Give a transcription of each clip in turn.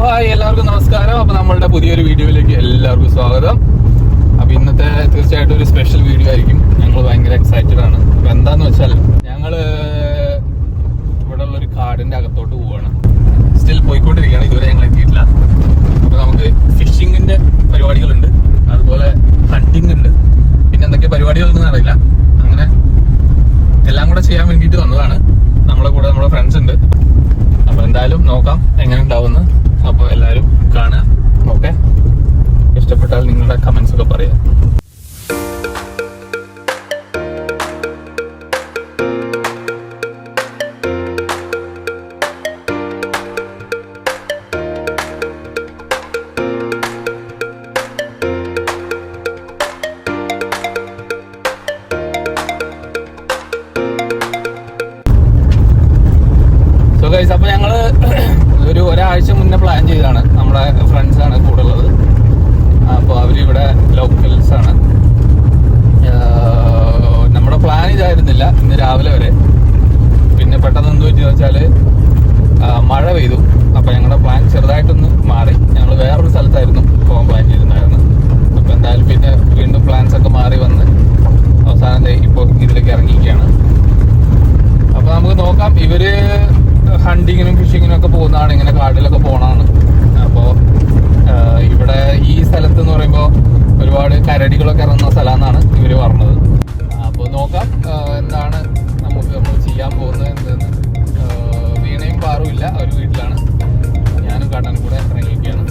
Hi, എല്ലാവർക്കും നമസ്കാരം. അപ്പൊ നമ്മളുടെ പുതിയൊരു വീഡിയോയിലേക്ക് എല്ലാവർക്കും സ്വാഗതം. അപ്പൊ ഇന്നത്തെ തീർച്ചയായിട്ടും ഒരു സ്പെഷ്യൽ വീഡിയോ ആയിരിക്കും. ഞങ്ങൾ ഭയങ്കര എക്സൈറ്റഡ് ആണ്. അപ്പൊ എന്താന്ന് വെച്ചാൽ ഞങ്ങള് ഇവിടെ ഉള്ള ഒരു കാടിന്റെ അകത്തോട്ട് പോവാണ്. സ്റ്റിൽ പോയിക്കൊണ്ടിരിക്കുകയാണ്, ഇതുവരെ ഞങ്ങൾ എത്തിയിട്ടില്ല. അപ്പൊ നമുക്ക് ഫിഷിങ്ങിന്റെ പരിപാടികളുണ്ട്, അതുപോലെ ഹണ്ടിങ് ഉണ്ട്, പിന്നെ എന്തൊക്കെ പരിപാടികളൊന്നും അറിയില്ല. അങ്ങനെ എല്ലാം കൂടെ ചെയ്യാൻ വേണ്ടിയിട്ട് വന്നതാണ്. നമ്മളെ കൂടെ നമ്മുടെ ഫ്രണ്ട്സ് ഉണ്ട്. അപ്പൊ എന്തായാലും നോക്കാം എങ്ങനെ ഉണ്ടാവുമെന്ന്. അപ്പോൾ എല്ലാവരും കാണുക. ഓക്കെ, ഇഷ്ടപ്പെട്ടാൽ നിങ്ങളുടെ കമന്റ്സ് ഒക്കെ പറയാം. അപ്പൊ ഞങ്ങള് ഒരാഴ്ച മുന്നേ പ്ലാൻ ചെയ്താണ്. നമ്മുടെ ഫ്രണ്ട്സ് ആണ് കൂടെ ഉള്ളത്. അപ്പോൾ അവരിവിടെ ലോക്കൽസ് ആണ്. നമ്മുടെ പ്ലാൻ ഇതായിരുന്നില്ല ഇന്ന് രാവിലെ വരെ. പിന്നെ പെട്ടെന്ന് എന്ത് പറ്റി വെച്ചാല് മഴ പെയ്തു. അപ്പൊ ഞങ്ങളുടെ പ്ലാൻ ചെറുതായിട്ടൊന്ന് മാറി. ഞങ്ങൾ വേറൊരു സ്ഥലത്തായിരുന്നു പോകാൻ പ്ലാൻ ചെയ്തിട്ടുണ്ടായിരുന്നു. അപ്പൊ എന്തായാലും പിന്നെ വീണ്ടും പ്ലാൻസ് ഒക്കെ മാറി വന്ന് അവസാനം ഇപ്പോൾ ഇതിലേക്ക് ഇറങ്ങിയിരിക്കുകയാണ്. അപ്പൊ നമുക്ക് നോക്കാം. ഇവര് ഹണ്ടിങ്ങിനും ഫിഷിങ്ങിനും ഒക്കെ പോകുന്നതാണ്, ഇങ്ങനെ കാട്ടിലൊക്കെ പോകണമാണ്. അപ്പോൾ ഇവിടെ ഈ സ്ഥലത്ത് എന്ന് പറയുമ്പോൾ ഒരുപാട് കരടികളൊക്കെ ഇറങ്ങുന്ന സ്ഥലമെന്നാണ് ഇവർ പറഞ്ഞത്. അപ്പോൾ നോക്കാം എന്താണ് നമ്മൾ ചെയ്യാൻ പോകുന്നത് എന്തെന്ന്. വീണയും പാറും ഇല്ല, അവർ വീട്ടിലാണ്. ഞാനും കാട്ടാനും കൂടെ ഇറങ്ങിയിരിക്കുകയാണ്.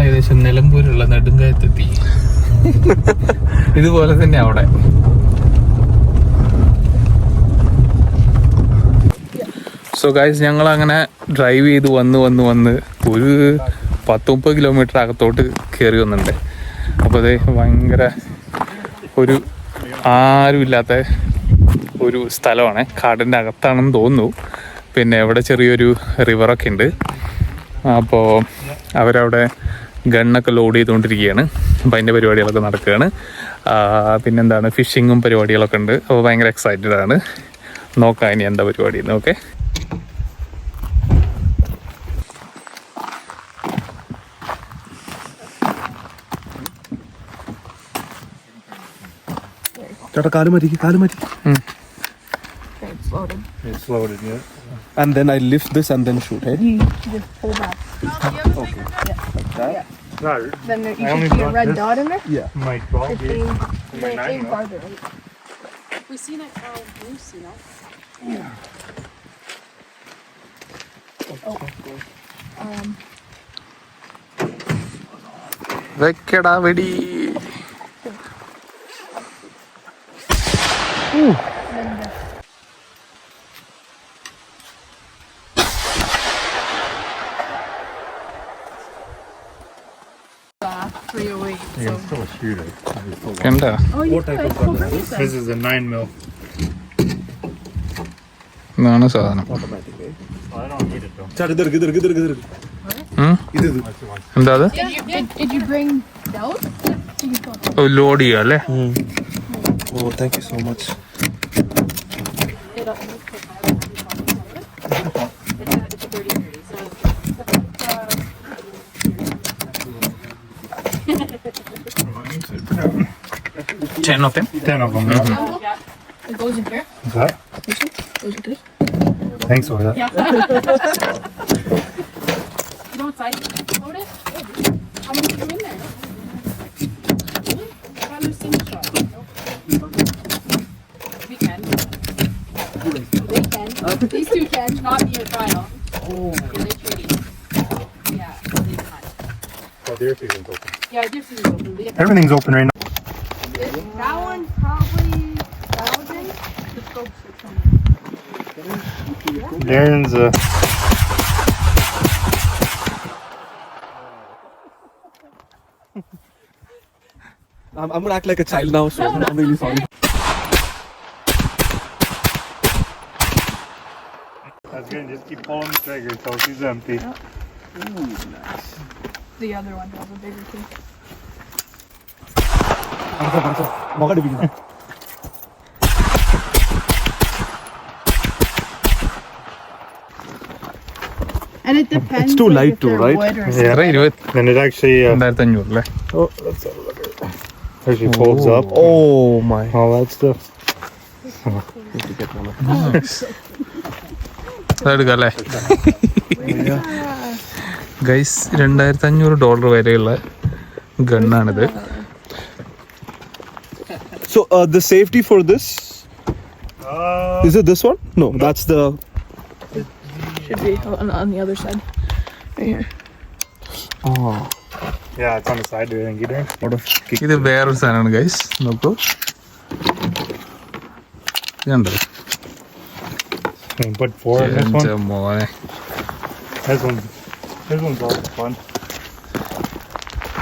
ഏകദേശം നിലമ്പൂരുള്ള നെടുങ്കായത്തെത്തി. ഇതുപോലെ തന്നെ അവിടെ. സോ ഗൈസ്, ഞങ്ങൾ അങ്ങനെ ഡ്രൈവ് ചെയ്ത് വന്ന് ഒരു 10-30 കിലോമീറ്റർ അകത്തോട്ട് കയറി വന്നിട്ടുണ്ട്. അപ്പോൾ അത് ഭയങ്കര ഒരു ആരുമില്ലാത്ത ഒരു സ്ഥലമാണ്. കാടിൻ്റെ അകത്താണെന്ന് തോന്നുന്നു. പിന്നെ ഇവിടെ ചെറിയൊരു റിവറൊക്കെ ഉണ്ട്. അപ്പോൾ അവരവിടെ ഗണ്ണൊക്കെ ലോഡ് ചെയ്തുകൊണ്ടിരിക്കുകയാണ്. അപ്പം അതിൻ്റെ പരിപാടികളൊക്കെ നടക്കുകയാണ്. പിന്നെന്താണ്, ഫിഷിങ്ങും പരിപാടികളൊക്കെ ഉണ്ട്. അപ്പോൾ ഭയങ്കര എക്സൈറ്റഡ് ആണ്. നോക്കാം ഇനി എന്താ പരിപാടി. ഓക്കെ, ചേട്ടാ കാല് മാറ്റി. It's loaded, yeah. And then I lift this and then shoot, hey? Just pull back. Okay. Yeah. Like that? Yeah. No, Then there, you I should only see a brought red this. dot in there. Yeah. My 12 It's gauge. aim, My aim 9 mil. farther, right? We seen it loose, you know. വെക്കടാ വെടി. You can still shoot it. കണ്ടോ? Oh, you What type could. of gun Well, is great then. This is a 9 mil. ഇതാണ് സാധനം. Automatic, eh? I don't need it though. Chat, idhar. Idhar. എന്താ അത്? Did you bring those? Load ചെയ്യാം അല്ലേ? Oh, thank you so much. It's a 30-30, so Ten of them. 10 of them. it goes in here. Is that? Goes in this. Thanks for that. Yeah. You know what size load it? How many come in there? Really? I thought it was single shot. We can. They can. These two can, not me or Kyle. Oh. Yeah, they're trading. Yeah, they can. Oh, their season's open. Yeah, this is open. We have Everything's open right now. that one probably 1,000. The scopes are coming. Darren's I'm gonna act like a child now, so I'm really sorry. That's good. Just keep pulling the trigger until she's empty. The other one has a bigger too. Moga division. And it depends. It's too light too, right? Yeah. 20,000 And it actually 2,500 അല്ലേ? actually folds up. Oh my. All that stuff. Need to get one of അതെടുക്കാം അല്ലേ? Guys $2,500 വരെയുള്ള ഗണ്ണാണിത്. So the safety for this, is it this one? No, that's the. Should be on the other side. Right here. Oh, Yeah, it's on the side there. Thank you, Darren. lot of kick. ഇത് വേറൊരു സാധനമാണ് guys. നോക്കൂ, ഇതുണ്ടോ? You can put 4 in this one. എൻ്റെ മോനെ, This one's all fun.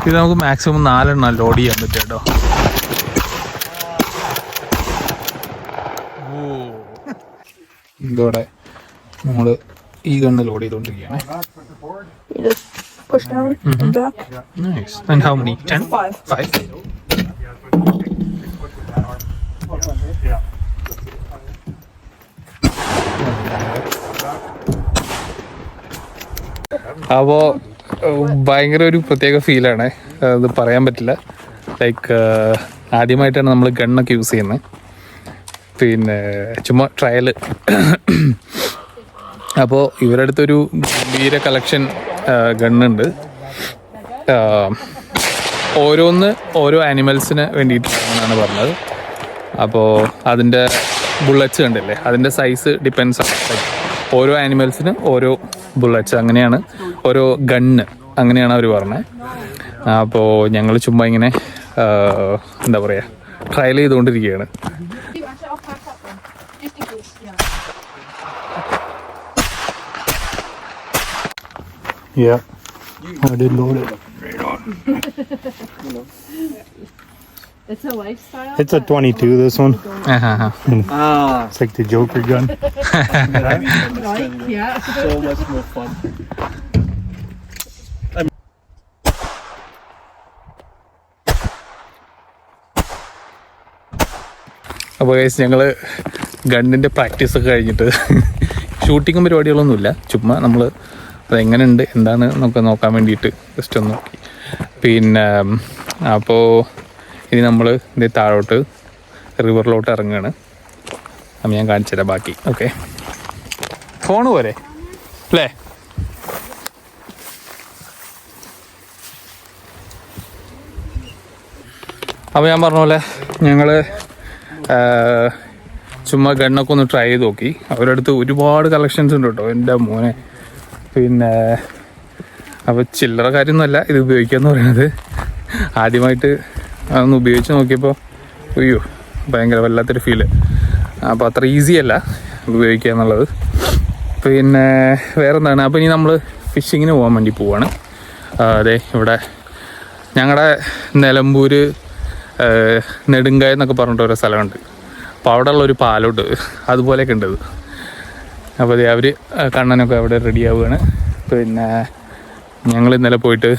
ഇത് നമുക്ക് maximum 4 load ചെയ്യാൻ പറ്റും കേട്ടോ. ഇതോടെ നമ്മള് ഈ ഗണ്ണ് ലോഡ് ചെയ്തോണ്ടിരിക്കുകയാണ്. You just push down and back. Nice. And how many? 10? 5? Yeah. അപ്പോൾ ഭയങ്കര ഒരു പ്രത്യേക ഫീലാണ്, അത് പറയാൻ പറ്റില്ല. ലൈക്ക് ആദ്യമായിട്ടാണ് നമ്മൾ ഗണ്ണൊക്കെ യൂസ് ചെയ്യുന്നത്. പിന്നെ ചുമ്മാ ട്രയൽ. അപ്പോൾ ഇവരുടെ അടുത്തൊരു ഗംഭീര കളക്ഷൻ ഗണ്ണുണ്ട്. ഓരോന്ന് ഓരോ ആനിമൽസിന് വേണ്ടിയിട്ടാണെന്നാണ് പറഞ്ഞത്. അപ്പോൾ അതിൻ്റെ ബുള്ളറ്റ്സ് കണ്ടില്ലേ, അതിൻ്റെ സൈസ് ഡിപ്പെൻസ് ആണ്. ലൈക്ക് ഓരോ ആനിമൽസിന് ഓരോ ബുള്ളറ്റ്സ്, അങ്ങനെയാണ് ഓരോ ഗണ്ണ്, അങ്ങനെയാണ് അവർ പറഞ്ഞത്. അപ്പോൾ ഞങ്ങൾ ചുമ്മാ ഇങ്ങനെ എന്താ പറയുക, ട്രയൽ ചെയ്തുകൊണ്ടിരിക്കുകയാണ്. I'll pack that one. Just in case. Yeah. Yeah. I did load it. It's a lifestyle. It's a 22, this one. Aaha. It's like the Joker gun. Yeah. So much more fun. അപ്പോൾ guys ഞങ്ങൾ ഗണ്ണിൻ്റെ പ്രാക്ടീസൊക്കെ കഴിഞ്ഞിട്ട് ഷൂട്ടിങ്ങും പരിപാടികളൊന്നുമില്ല, ചുമ്മാ നമ്മൾ അതെങ്ങനെയുണ്ട് എന്താണ് നമുക്ക് നോക്കാൻ വേണ്ടിയിട്ട് just ഒന്ന് നോക്കി. പിന്നെ അപ്പോൾ ഇനി നമ്മൾ ഇത് താഴോട്ട് റിവറിലോട്ട് ഇറങ്ങുകയാണ്. അപ്പം ഞാൻ കാണിച്ചു തരാം ബാക്കി. ഓക്കെ, ഫോണ് പോരെ അല്ലേ? അപ്പോൾ ഞാൻ പറഞ്ഞ പോലെ ഞങ്ങൾ ചുമ്മാ ഗണ്ണൊക്കെ ഒന്ന് ട്രൈ ചെയ്ത് നോക്കി. അവരുടെ അടുത്ത് ഒരുപാട് കളക്ഷൻസ് ഉണ്ട് കേട്ടോ, എൻ്റെ മോനെ. പിന്നെ അപ്പോൾ ചില്ലറ കാര്യമൊന്നുമല്ല ഇത് ഉപയോഗിക്കുക എന്ന് പറയുന്നത്. ആദ്യമായിട്ട് അതൊന്ന് ഉപയോഗിച്ച് നോക്കിയപ്പോൾ അയ്യോ ഭയങ്കര വല്ലാത്തൊരു ഫീല്. അപ്പോൾ അത്ര ഈസി അല്ല ഉപയോഗിക്കുക എന്നുള്ളത്. പിന്നെ വേറെ എന്താണ്, അപ്പോൾ ഇനി നമ്മൾ ഫിഷിങ്ങിന് പോകാൻ വേണ്ടി പോവാണ്. അതെ, ഇവിടെ ഞങ്ങളുടെ നിലമ്പൂർ നെടുങ്കായ എന്നൊക്കെ പറഞ്ഞിട്ട് ഓരോ സ്ഥലമുണ്ട്. അപ്പോൾ അവിടെ ഉള്ളൊരു പാലോട്ട് അതുപോലെയൊക്കെ ഉണ്ട്. അപ്പോൾ അതെ അവർ കണ്ണനൊക്കെ അവിടെ റെഡി ആവുകയാണ്. പിന്നെ ഞങ്ങൾ ഇന്നലെ പോയിട്ട്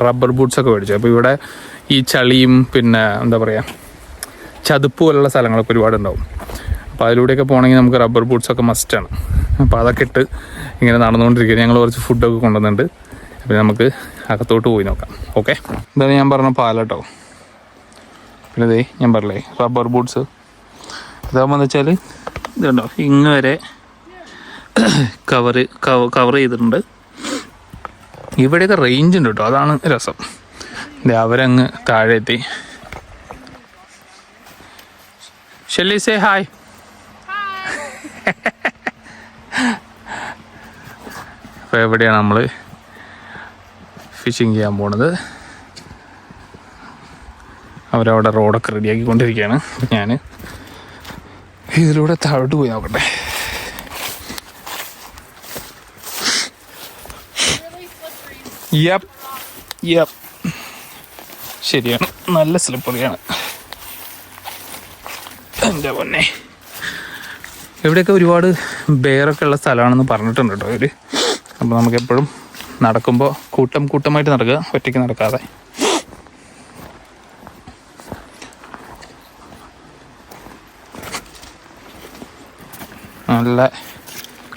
റബ്ബർ ബൂട്ട്സൊക്കെ മേടിച്ചു. അപ്പോൾ ഇവിടെ ഈ ചളിയും പിന്നെ എന്താ പറയുക ചതുപ്പ് പോലുള്ള സ്ഥലങ്ങളൊക്കെ ഒരുപാടുണ്ടാവും. അപ്പോൾ അതിലൂടെയൊക്കെ പോകണമെങ്കിൽ നമുക്ക് റബ്ബർ ബൂട്ട്സൊക്കെ മസ്റ്റാണ്. അപ്പോൾ അതൊക്കെ ഇട്ട് ഇങ്ങനെ നടന്നുകൊണ്ടിരിക്കുക. ഞങ്ങൾ കുറച്ച് ഫുഡൊക്കെ കൊണ്ടുവന്നിട്ടുണ്ട്. അപ്പോൾ നമുക്ക് അകത്തോട്ട് പോയി നോക്കാം. ഓക്കെ, ഇതാണ് ഞാൻ പറഞ്ഞ പാലട്ടോ. പിന്നെ ഇതേ ഞാൻ പറഞ്ഞേ റബ്ബർ ബൂട്ട്സ്. ഇതാകുമ്പോൾ എന്താ വെച്ചാൽ ഇതുണ്ടോ ഇങ്ങ് വരെ കവർ ചെയ്തിട്ടുണ്ട്. ഇവിടെയൊക്കെ റേഞ്ച് ഉണ്ട് കേട്ടോ, അതാണ് രസം. അവരങ്ങ് താഴെ എത്തി. Shelly say hi. അപ്പോൾ എവിടെയാണ് നമ്മൾ ഫിഷിങ് ചെയ്യാൻ പോണത്. അവരവിടെ റോഡൊക്കെ റെഡിയാക്കിക്കൊണ്ടിരിക്കുകയാണ്. അപ്പം ഞാൻ ഇതിലൂടെ താഴോട്ട് പോയി നോക്കട്ടെ. യപ്പ് ശരിയാണ്, നല്ല സ്ലിപ്പറിയാണ് എൻ്റെ പൊന്നെ. ഇവിടെയൊക്കെ ഒരുപാട് ബെയറൊക്കെ ഉള്ള സ്ഥലമാണെന്ന് പറഞ്ഞിട്ടുണ്ട് കേട്ടോ ഇവർ. അപ്പോൾ നമുക്കെപ്പോഴും നടക്കുമ്പോൾ കൂട്ടമായിട്ട് നടക്കുക, ഒറ്റയ്ക്ക് നടക്കാതെ. നല്ല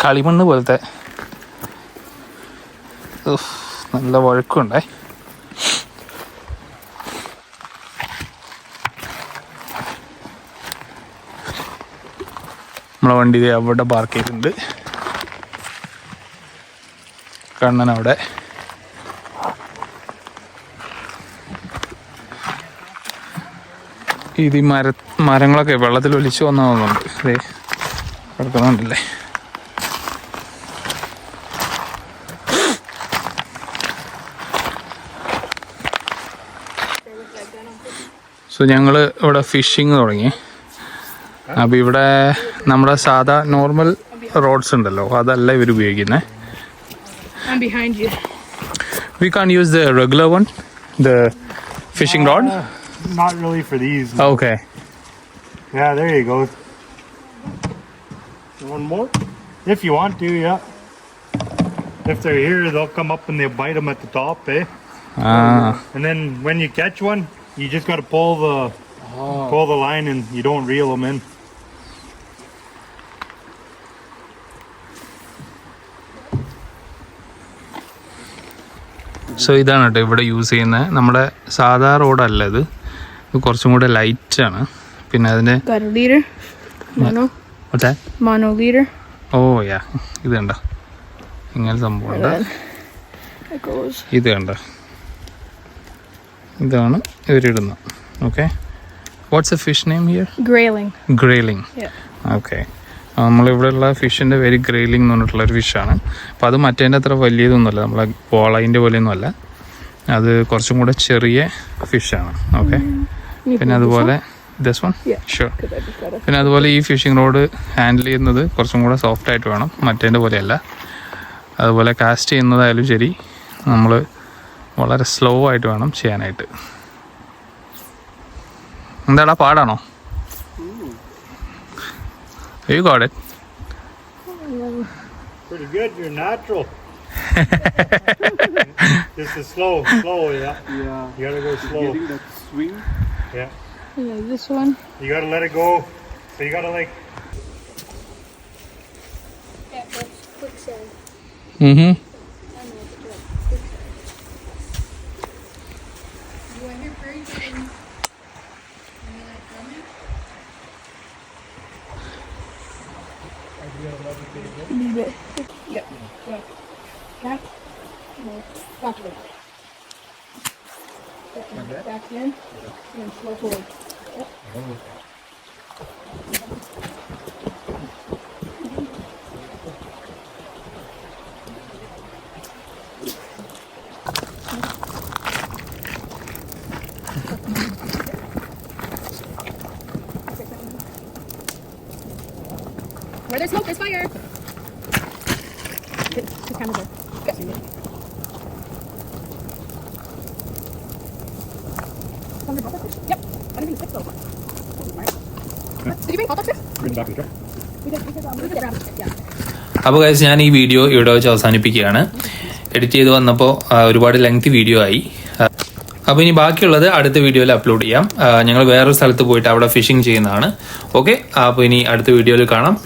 കളിമണ്ണ് പോലത്തെ നല്ല വഴുക്കുണ്ടേ. നമ്മളെ വണ്ടി അവിടെ പാർക്ക് ചെയ്തിട്ടുണ്ട്. കണ്ണൻ അവിടെ. ഇത് ഈ മരങ്ങളൊക്കെ വെള്ളത്തിൽ ഒലിച്ചു വന്നതുണ്ട്. അതെ കിടക്കുന്നുണ്ടല്ലേ. സോ ഞങ്ങൾ ഇവിടെ ഫിഷിങ് തുടങ്ങി. അപ്പോൾ ഇവിടെ നമ്മുടെ സാധാ നോർമൽ റോഡ്സ് ഉണ്ടല്ലോ, അതല്ല ഇവർ ഉപയോഗിക്കുന്നത്. We can't use the regular one, the fishing rod? Not really for these. No. Okay. Yeah, there you go. One more? If you want to, yeah. If they're here, they'll come up and they'll bite them at the top, eh? Ah. And then when you catch one, you just got to pull the line and you don't reel them in. So ഇതാണ് കേട്ടോ ഇവിടെ use ചെയ്യുന്നത്. നമ്മുടെ സാധാ റോഡല്ല ഇത്, ഇത് കുറച്ചും കൂടെ ലൈറ്റാണ്. പിന്നെ അതിൻ്റെ ഓ യാ ഇത് കണ്ടോ ഇങ്ങനെ സംഭവമുണ്ട്. ഇത് കണ്ടോ ഇതാണ് ഇവരിടുന്നത്. Okay, what's a fish name here? Grayling. Okay, നമ്മളിവിടെയുള്ള ഫിഷിൻ്റെ പേര് ഗ്രേലിംഗ് എന്ന് പറഞ്ഞിട്ടുള്ളൊരു ഫിഷാണ്. അപ്പോൾ അത് മറ്റേൻ്റെ അത്ര വലിയതൊന്നുമല്ല, നമ്മളെ പോളയിൻ്റെ പോലെയൊന്നുമല്ല, അത് കുറച്ചും കൂടെ ചെറിയ ഫിഷാണ്. ഓക്കെ, പിന്നെ അതുപോലെ ദിസ് വൺ ഷുവർ. പിന്നെ അതുപോലെ ഈ ഫിഷിംഗ് റോഡ് ഹാൻഡിൽ ചെയ്യുന്നത് കുറച്ചും കൂടെ സോഫ്റ്റായിട്ട് വേണം, മറ്റേൻ്റെ പോലെയല്ല. അതുപോലെ കാസ്റ്റ് ചെയ്യുന്നതായാലും ശരി നമ്മൾ വളരെ സ്ലോ ആയിട്ട് വേണം ചെയ്യാനായിട്ട്. എന്താടാ പാടാണോ? You got it. Pretty good. You're natural. This is slow, yeah. Yeah. You gotta go slow. Getting that swing. Yeah. Yeah, this one. You gotta let it go. So you gotta like. Yeah, that's quicksand. Mm-hmm. You want your birds and leave it. Yep. Yeah. Back. No. Back a little. Back in. And slow forward. Yep. Where there's smoke, there's fire. It's kind of good. Yep. I didn't even stick those. Did you bring hot dogs? Bring back the truck. We did. We did get around. Yeah. അപ്പോൾ guys ഞാൻ ഈ video ഇവിടെ വെച്ച് അവസാനിപ്പിക്കുകയാണ്. Edit ചെയ്ത് വന്നപ്പോൾ ഒരുപാട് lengthy video ആയി. അപ്പോൾ ഇനി ബാക്കിയുള്ളത് അടുത്ത വീഡിയോയിൽ അപ്ലോഡ് ചെയ്യാം. ഞങ്ങൾ വേറൊരു സ്ഥലത്ത് പോയിട്ട് അവിടെ ഫിഷിംഗ് ചെയ്യുന്നതാണ്. ഓക്കെ, അപ്പോൾ ഇനി അടുത്ത വീഡിയോയിൽ കാണാം.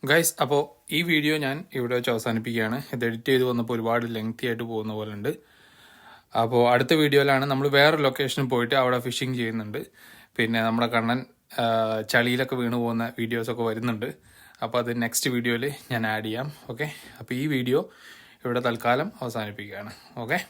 ഗൈസ്, അപ്പോൾ ഈ വീഡിയോ ഞാൻ ഇവിടെ വെച്ച് അവസാനിപ്പിക്കുകയാണ്. ഇത് എഡിറ്റ് ചെയ്ത് വന്നപ്പോൾ ഒരുപാട് ലെങ്തി ആയിട്ട് പോകുന്ന പോലെ ഉണ്ട്. അപ്പോൾ അടുത്ത വീഡിയോയിലാണ് നമ്മൾ വേറെ ലൊക്കേഷനിൽ പോയിട്ട് അവിടെ ഫിഷിംഗ് ചെയ്യുന്നുണ്ട്. പിന്നെ നമ്മുടെ കണ്ണൻ ചളിയിലൊക്കെ വീണ് പോകുന്ന വീഡിയോസൊക്കെ വരുന്നുണ്ട്. അപ്പോൾ അത് നെക്സ്റ്റ് വീഡിയോയിൽ ഞാൻ ആഡ് ചെയ്യാം. ഓക്കെ, അപ്പോൾ ഈ വീഡിയോ ഇവിടെ തൽക്കാലം അവസാനിപ്പിക്കുകയാണ്. ഓക്കെ.